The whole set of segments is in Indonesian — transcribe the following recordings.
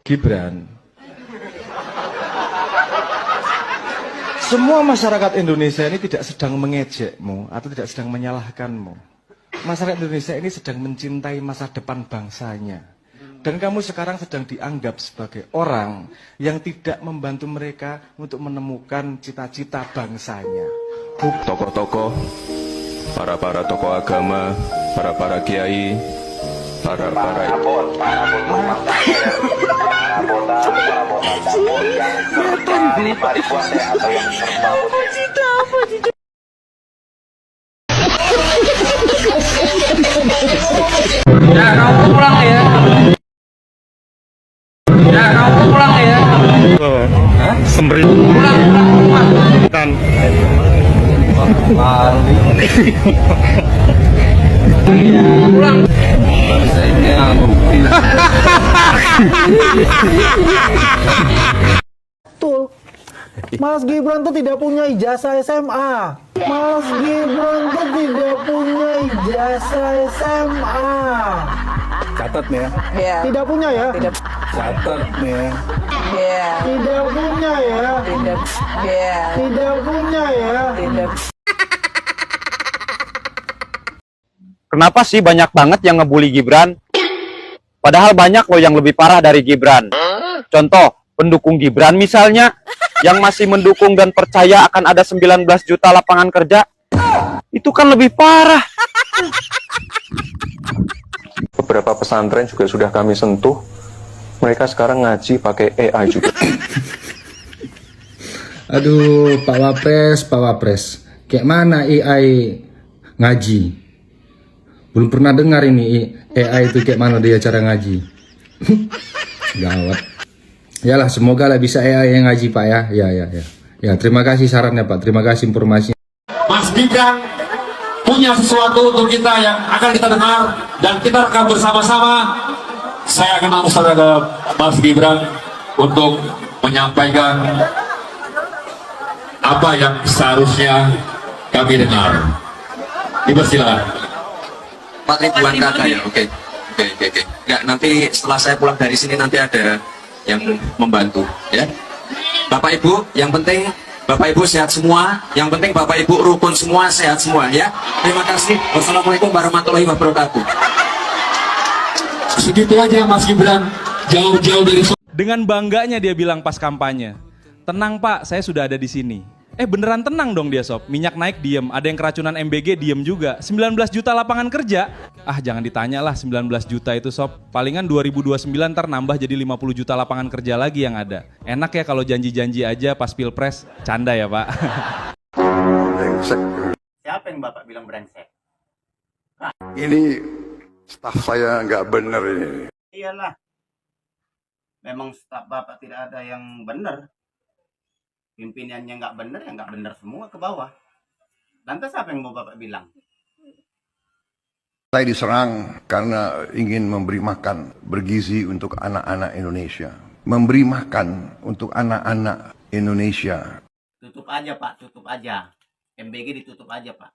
Gibran, semua masyarakat Indonesia ini tidak sedang mengejekmu atau tidak sedang menyalahkanmu. Masyarakat Indonesia ini sedang mencintai masa depan bangsanya. Dan kamu sekarang sedang dianggap sebagai orang yang tidak membantu mereka untuk menemukan cita-cita bangsanya. Tokoh-tokoh, para tokoh agama, para kiai, para Ya, kamu pulang ya. Ya, kamu pulang ya. Sembri Pulang. dan Pulang. Betul. Mas Gibran tuh tidak punya ijazah SMA. Mas Gibran tuh tidak punya ijazah SMA. catat nih ya. Iya. Tidak punya ya? Catat nih ya. Iya. Tidak punya ya? Tidak. Iya. Tidak punya ya? Tidak. Kenapa sih banyak banget yang ngebully Gibran? Padahal banyak loh yang lebih parah dari Gibran. Contoh, pendukung Gibran misalnya, yang masih mendukung dan percaya akan ada 19 juta lapangan kerja. Itu kan lebih parah. beberapa pesantren juga sudah kami sentuh. Mereka sekarang ngaji pakai AI juga. Aduh, Pak Wapres. Kayak mana AI ngaji? Belum pernah dengar ini AI itu kayak mana dia cara ngaji. Gawat. Yalah, semoga lah bisa AI yang ngaji, Pak ya. Ya, terima kasih sarannya, Pak. Terima kasih informasinya. Mas Gibran punya sesuatu untuk kita yang akan kita dengar dan kita rekam bersama-sama. Saya akan langsung ke Mas Gibran untuk menyampaikan apa yang seharusnya kami dengar. Dipersilakan. 4.000-an kata ya, oke. Nggak, nanti setelah saya pulang dari sini nanti ada yang membantu, ya. Bapak Ibu, yang penting Bapak Ibu sehat semua, yang penting Bapak Ibu rukun semua, sehat semua, ya. Terima kasih. Wassalamualaikum warahmatullahi wabarakatuh. Segitu aja Mas Gibran, jauh-jauh dari. Dengan bangganya dia bilang pas kampanye, tenang Pak, saya sudah ada di sini. Beneran tenang dong dia sob, minyak naik diem, ada yang keracunan MBG diem juga, 19 juta lapangan kerja. Jangan ditanya lah 19 juta itu sob, palingan 2029 ntar nambah jadi 50 juta lapangan kerja lagi yang ada. Enak ya kalau janji-janji aja pas pilpres, canda ya Pak. Siapa yang Bapak bilang brengsek? Ini staf saya nggak bener ini. Iyalah, memang staf Bapak tidak ada yang benar. Pimpinannya nggak benar, ya nggak benar semua ke bawah. Lantas apa yang mau Bapak bilang? Saya diserang karena ingin memberi makan bergizi untuk anak-anak Indonesia. Memberi makan untuk anak-anak Indonesia. Tutup aja Pak, tutup aja. MBG ditutup aja Pak.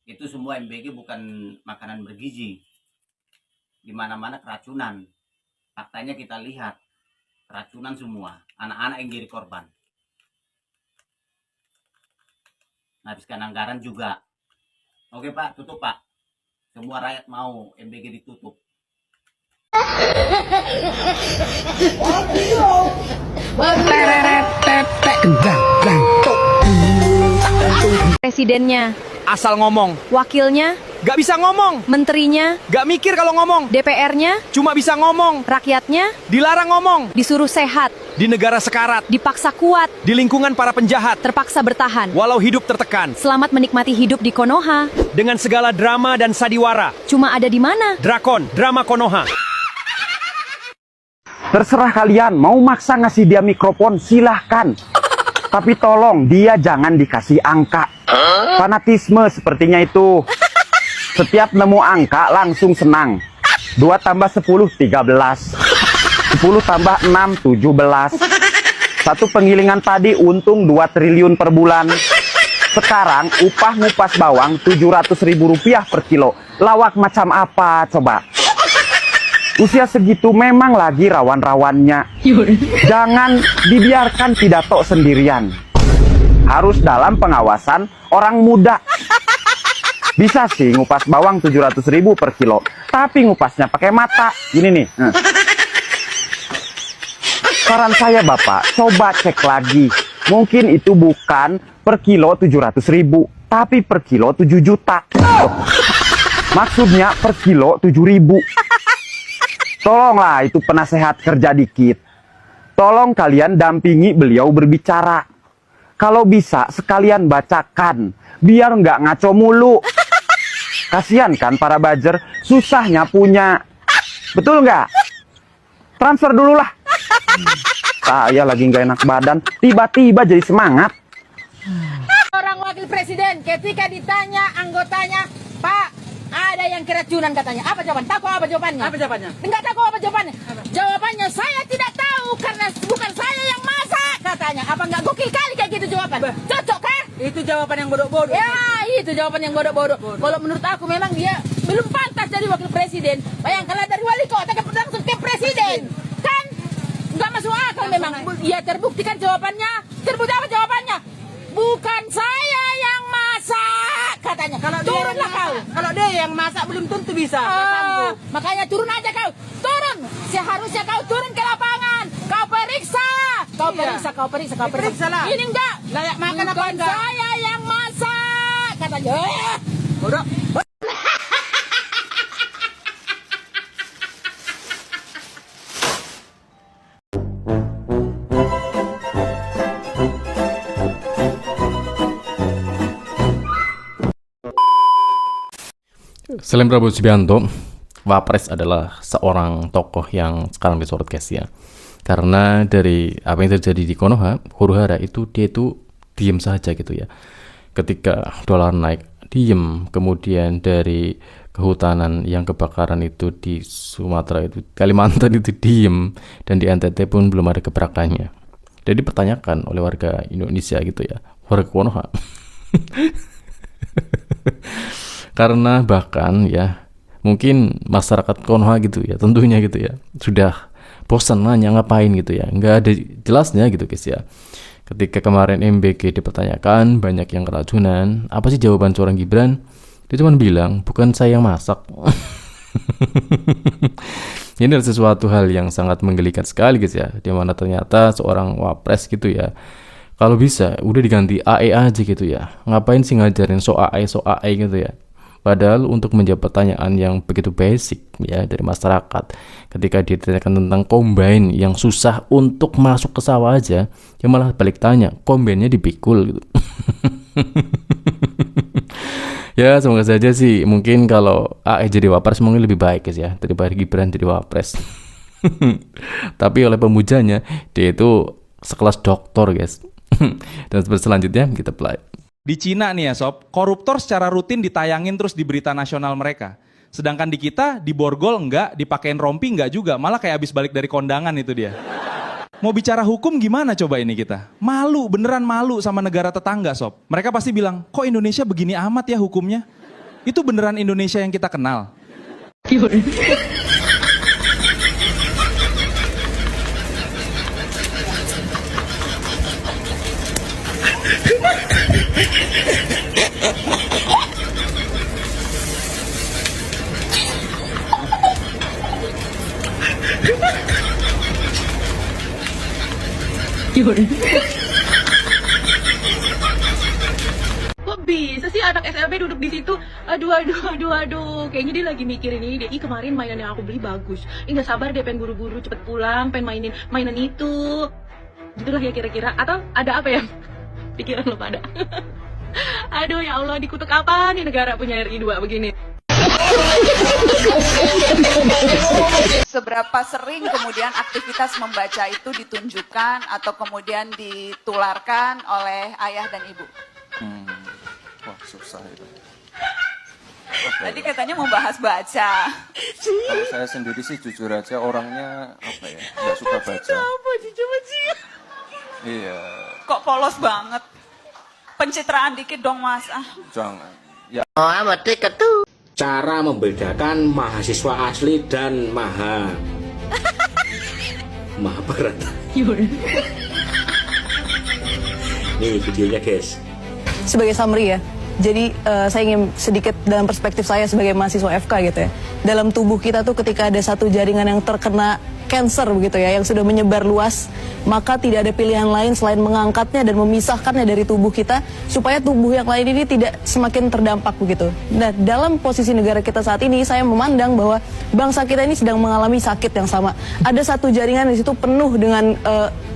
Itu semua MBG bukan makanan bergizi. Di mana-mana keracunan. Faktanya kita lihat. Keracunan semua, anak-anak yang jadi korban. Habiskan anggaran juga. Oke Pak, tutup Pak. Semua rakyat mau MBG ditutup. Presidennya asal ngomong, wakilnya gak bisa ngomong, menterinya gak mikir kalau ngomong, DPR-nya cuma bisa ngomong, rakyatnya dilarang ngomong, disuruh sehat, di negara sekarat, dipaksa kuat, di lingkungan para penjahat, terpaksa bertahan, walau hidup tertekan. Selamat menikmati hidup di Konoha. Dengan segala drama dan sadiwara. Cuma ada di mana? Drakon, drama Konoha. Terserah kalian, mau maksa ngasih dia mikrofon, silahkan. Tapi tolong, dia jangan dikasih angka. Fanatisme sepertinya itu. Setiap nemu angka langsung senang. 2 tambah 10, 13. 10 tambah 6, 17. Satu penggilingan tadi untung 2 triliun per bulan. Sekarang upah ngupas bawang 700.000 rupiah per kilo. Lawak macam apa coba? Usia segitu memang lagi rawan-rawannya. Jangan dibiarkan pidato sendirian. Harus dalam pengawasan orang muda. Bisa sih ngupas bawang 700.000 per kilo, tapi ngupasnya pakai mata. Gini nih. Saran saya Bapak, coba cek lagi. Mungkin itu bukan per kilo 700.000, tapi per kilo 7 juta. Maksudnya per kilo 7.000. Tolonglah itu penasehat kerja dikit. Tolong kalian dampingi beliau berbicara. Kalau bisa sekalian bacakan, biar nggak ngaco mulu. Kasihan kan para buzzer, susahnya punya. Betul nggak? Transfer dulu lah. Saya lagi nggak enak badan, tiba-tiba jadi semangat. Orang wakil presiden ketika ditanya anggotanya, Pak, ada yang keracunan katanya. Apa jawaban? Tahu apa jawabannya? Apa jawabannya? Enggak tahu apa jawabannya. Jawabannya saya tidak tahu karena bukan saya yang masak katanya. Apa enggak gokil kali kayak gitu jawaban? Cocok kan? Itu jawaban yang bodoh-bodoh. Ya, itu jawaban yang bodoh-bodoh. Kalau menurut aku memang dia belum pantas jadi wakil presiden. Bayangkanlah dari wali kota langsung ke presiden. Kan? Enggak masuk akal memang. Ya terbuktikan jawabannya. Terbukti apa jawabannya? Bukan saya yang masak katanya. Turunlah kau. Kalau dia yang masak belum tentu bisa. Makanya turun aja kau. Turun. Seharusnya kau turun ke lapangan. Kau periksa. Kau periksa. Lah. Ini enggak. Layak makan apa Bukan enggak? saya yang masak katanya. Bodoh. Selain Prabowo Subianto, Wapres adalah seorang tokoh yang sekarang disorot guys ya. Karena dari apa yang terjadi di Konoha, huru-hara itu dia itu diem saja gitu ya. Ketika dolar naik, diem. Kemudian dari kehutanan yang kebakaran itu di Sumatera itu, Kalimantan itu diem. Dan di NTT pun belum ada gebrakannya. Jadi dipertanyakan oleh warga Indonesia gitu ya, warga Konoha. Karena bahkan ya mungkin masyarakat Konoha gitu ya, tentunya gitu ya, sudah bosan nanya ngapain gitu ya, nggak ada jelasnya gitu guys ya. Ketika kemarin MBG dipertanyakan banyak yang keracunan, apa sih jawaban seorang Gibran? Dia cuma bilang bukan saya yang masak. Ini adalah sesuatu hal yang sangat menggelikan sekali guys ya, dimana ternyata seorang Wapres gitu ya, kalau bisa udah diganti AE aja gitu ya. Ngapain sih ngajarin so AE gitu ya. Padahal untuk menjawab pertanyaan yang begitu basic ya dari masyarakat, ketika ditanyakan tentang combine yang susah untuk masuk ke sawah aja, dia malah balik tanya, combine-nya dipikul gitu. Ya semoga saja sih, mungkin kalau AE jadi Wapres mungkin lebih baik guys ya, daripada Gibran jadi Wapres. Tapi oleh pemujanya, dia itu sekelas doktor guys. Dan selanjutnya kita play. Di Cina nih ya sob, koruptor secara rutin ditayangin terus di berita nasional mereka. Sedangkan di kita, di borgol enggak, dipakein rompi enggak juga, malah kayak habis balik dari kondangan itu dia. Mau bicara hukum gimana coba ini kita? Malu, beneran malu sama negara tetangga sob. Mereka pasti bilang, kok Indonesia begini amat ya hukumnya? Itu beneran Indonesia yang kita kenal. Kok bisa sih anak SLB duduk di situ? Aduh. Kayaknya dia lagi mikirin ini deh. Ih, kemarin mainan yang aku beli bagus. Ih, nggak sabar deh pengen buru-buru cepet pulang, pengen mainin mainan itu. Gitulah ya kira-kira. Atau ada apa ya? Pikiran lo pada. Aduh ya Allah, dikutuk apa nih negara punya RI 2 begini? Seberapa sering kemudian aktivitas membaca itu ditunjukkan atau kemudian ditularkan oleh ayah dan ibu? Wah susah itu. Tadi katanya mau bahas baca. Kalau saya sendiri sih jujur aja orangnya apa ya, nggak suka baca. Iya. Kok polos banget? Pencitraan dikit dong mas. Jangan. Ya. Oh amat tuh. cara membedakan mahasiswa asli dan Mahabharat. Nih videonya guys. Sebagai summary ya, jadi saya ingin sedikit dalam perspektif saya sebagai mahasiswa FK gitu ya. Dalam tubuh kita tuh ketika ada satu jaringan yang terkena cancer begitu ya, yang sudah menyebar luas, maka tidak ada pilihan lain selain mengangkatnya dan memisahkannya dari tubuh kita supaya tubuh yang lain ini tidak semakin terdampak begitu. Nah, dalam posisi negara kita saat ini, saya memandang bahwa bangsa kita ini sedang mengalami sakit yang sama. Ada satu jaringan di situ penuh dengan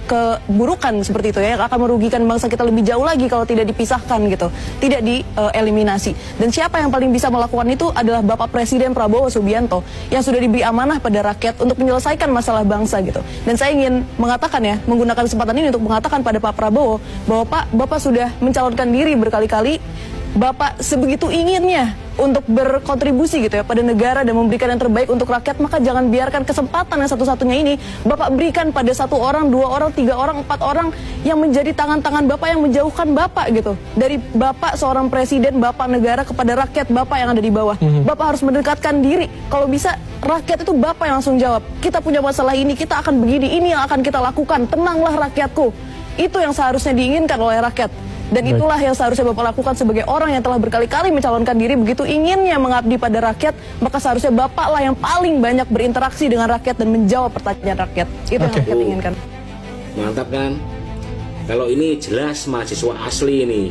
keburukan seperti itu ya, yang akan merugikan bangsa kita lebih jauh lagi kalau tidak dipisahkan gitu, tidak dieliminasi. Dan siapa yang paling bisa melakukan itu adalah Bapak Presiden Prabowo Subianto yang sudah diberi amanah pada rakyat untuk menyelesaikan masalah bangsa gitu. Dan saya ingin mengatakan ya, menggunakan kesempatan ini untuk mengatakan pada Pak Prabowo bahwa Bapak sudah mencalonkan diri berkali-kali, Bapak sebegitu inginnya untuk berkontribusi gitu ya pada negara dan memberikan yang terbaik untuk rakyat, maka jangan biarkan kesempatan yang satu-satunya ini Bapak berikan pada 1 orang, 2 orang, 3 orang, 4 orang yang menjadi tangan-tangan Bapak yang menjauhkan Bapak gitu. Dari Bapak seorang presiden, Bapak negara kepada rakyat Bapak yang ada di bawah. Bapak harus mendekatkan diri. Kalau bisa rakyat itu Bapak yang langsung jawab. Kita punya masalah ini, kita akan begini, ini yang akan kita lakukan. Tenanglah rakyatku. Itu yang seharusnya diinginkan oleh rakyat. Dan itulah yang seharusnya Bapak lakukan sebagai orang yang telah berkali-kali mencalonkan diri begitu inginnya mengabdi pada rakyat, maka seharusnya Bapaklah yang paling banyak berinteraksi dengan rakyat dan menjawab pertanyaan rakyat. Itu yang rakyat inginkan. Mantap kan? Kalau ini jelas mahasiswa asli ini.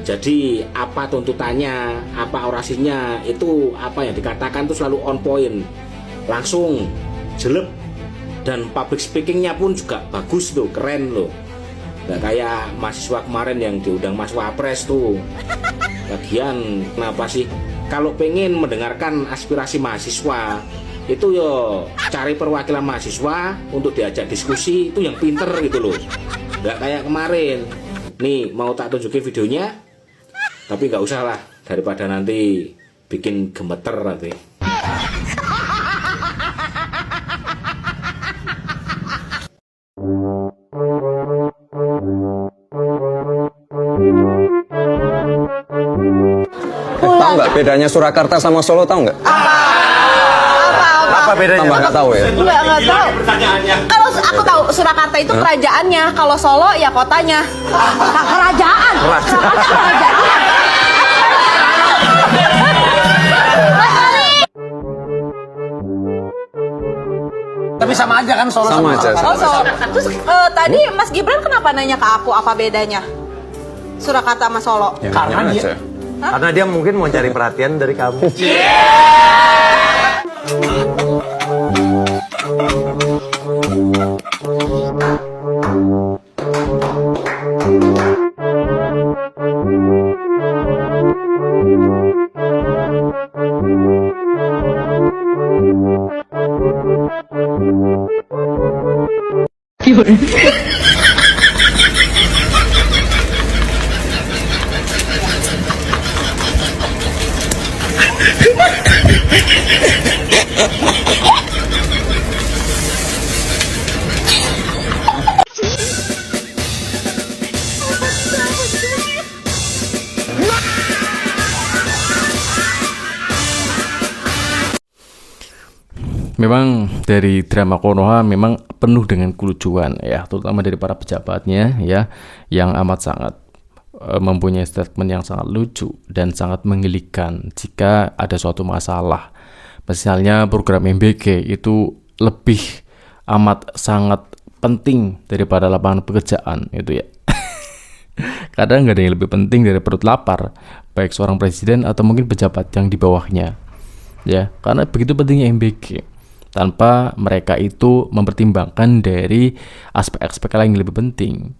Jadi apa tuntutannya, apa orasinya, itu apa yang dikatakan itu selalu on point. Langsung, jelek. Dan public speakingnya pun juga bagus tuh, keren loh. Gak kayak mahasiswa kemarin yang diundang Mas Wapres tuh. Lagian kenapa sih kalau pengen mendengarkan aspirasi mahasiswa itu yo cari perwakilan mahasiswa untuk diajak diskusi, itu yang pinter gitu loh. Gak kayak kemarin. Nih mau tak tunjukin videonya, tapi gak usah lah, daripada nanti bikin gemeter nanti. Tahu nggak bedanya Surakarta sama Solo, tahu nggak? Apa bedanya? Tambah nggak tahu ya? Nggak tahu. Kalau aku tahu Surakarta itu kerajaannya, kalau Solo ya kotanya. Kerajaan. Tapi sama aja kan Solo sama aja. Oh, Solo. Terus tadi Mas Gibran kenapa nanya ke aku apa bedanya Surakarta sama Solo? Ya, karena dia mungkin mau cari perhatian dari kamu. Memang dari drama Konoha memang penuh dengan kelucuan ya, terutama dari para pejabatnya ya, yang amat sangat mempunyai statement yang sangat lucu dan sangat menggelikan jika ada suatu masalah. Misalnya program MBG itu lebih amat sangat penting daripada lapangan pekerjaan itu ya. Kadang nggak ada yang lebih penting dari perut lapar, baik seorang presiden atau mungkin pejabat yang di bawahnya ya, karena begitu pentingnya MBG. Tanpa mereka itu mempertimbangkan dari aspek-aspek lain yang lebih penting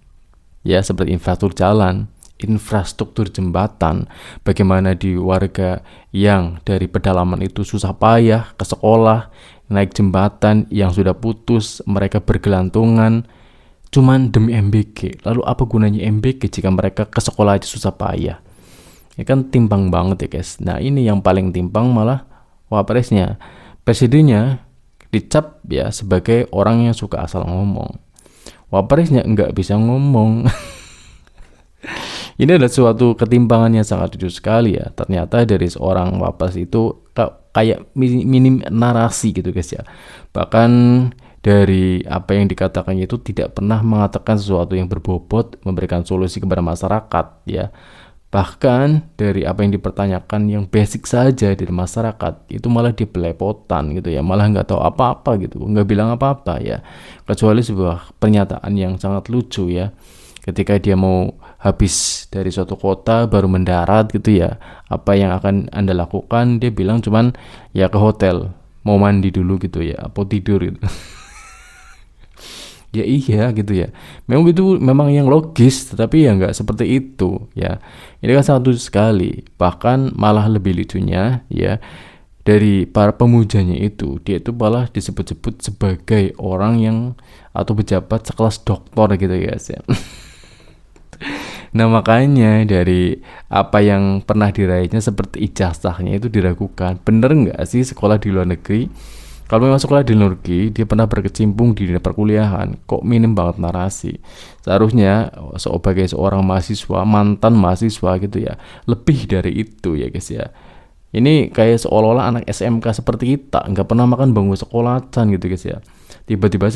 ya, seperti infrastruktur jalan, infrastruktur jembatan, bagaimana di warga yang dari pedalaman itu susah payah ke sekolah, naik jembatan yang sudah putus, mereka bergelantungan cuman demi MBG. Lalu apa gunanya MBG jika mereka ke sekolah aja susah payah? Ya kan timpang banget ya guys. Nah ini yang paling timpang malah wapresnya, presidennya dicap ya sebagai orang yang suka asal ngomong. Wapresnya nggak bisa ngomong. Ini adalah suatu ketimpangan yang sangat lucu sekali ya. Ternyata dari seorang wapres itu kayak minim narasi gitu guys ya. Bahkan dari apa yang dikatakannya itu tidak pernah mengatakan sesuatu yang berbobot, memberikan solusi kepada masyarakat ya. Bahkan dari apa yang dipertanyakan yang basic saja dari masyarakat itu malah dia belepotan gitu ya, malah nggak tahu apa-apa gitu, nggak bilang apa-apa ya, kecuali sebuah pernyataan yang sangat lucu ya, ketika dia mau habis dari suatu kota baru mendarat gitu ya, apa yang akan Anda lakukan, dia bilang cuman ya ke hotel, mau mandi dulu gitu ya, apa tidur gitu. Ya iya gitu ya, memang itu memang yang logis, tetapi ya nggak seperti itu ya. Ini kan sangat lucu sekali, bahkan malah lebih lucunya ya, dari para pemujanya itu, dia itu malah disebut-sebut sebagai orang yang atau pejabat sekelas doktor gitu ya guys ya. Nah makanya dari apa yang pernah diraihnya seperti ijazahnya itu diragukan, bener nggak sih sekolah di luar negeri? Kalau memang sekolah di luar negeri, dia pernah berkecimpung di dunia perkuliahan, kok minim banget narasi. Seharusnya sebagai seorang mahasiswa, mantan mahasiswa gitu ya, lebih dari itu ya guys ya. Ini kayak seolah-olah anak SMK seperti kita, nggak pernah makan bangku sekolahan gitu guys ya. Tiba-tiba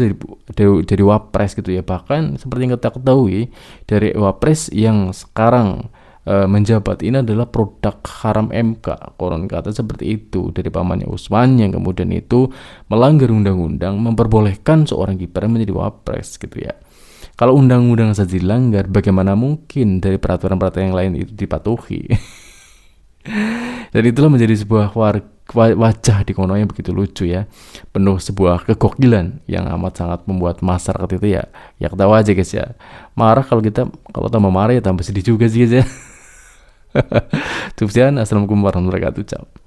jadi wapres gitu ya. Bahkan seperti yang kita ketahui, dari wapres yang sekarang menjabat ini adalah produk haram MK, konon kata seperti itu, dari pamannya Usman yang kemudian itu melanggar undang-undang memperbolehkan seorang kiprah menjadi wapres gitu ya. Kalau undang-undang saja dilanggar, bagaimana mungkin dari peraturan-peraturan yang lain itu dipatuhi? Dan itulah menjadi sebuah wajah di Konoha yang begitu lucu ya, penuh sebuah kegokilan yang amat sangat membuat masyarakat itu ya ketawa aja guys ya. Marah kalau tambah marah ya tambah sedih juga sih guys ya. Assalamualaikum warahmatullahi wabarakatuh.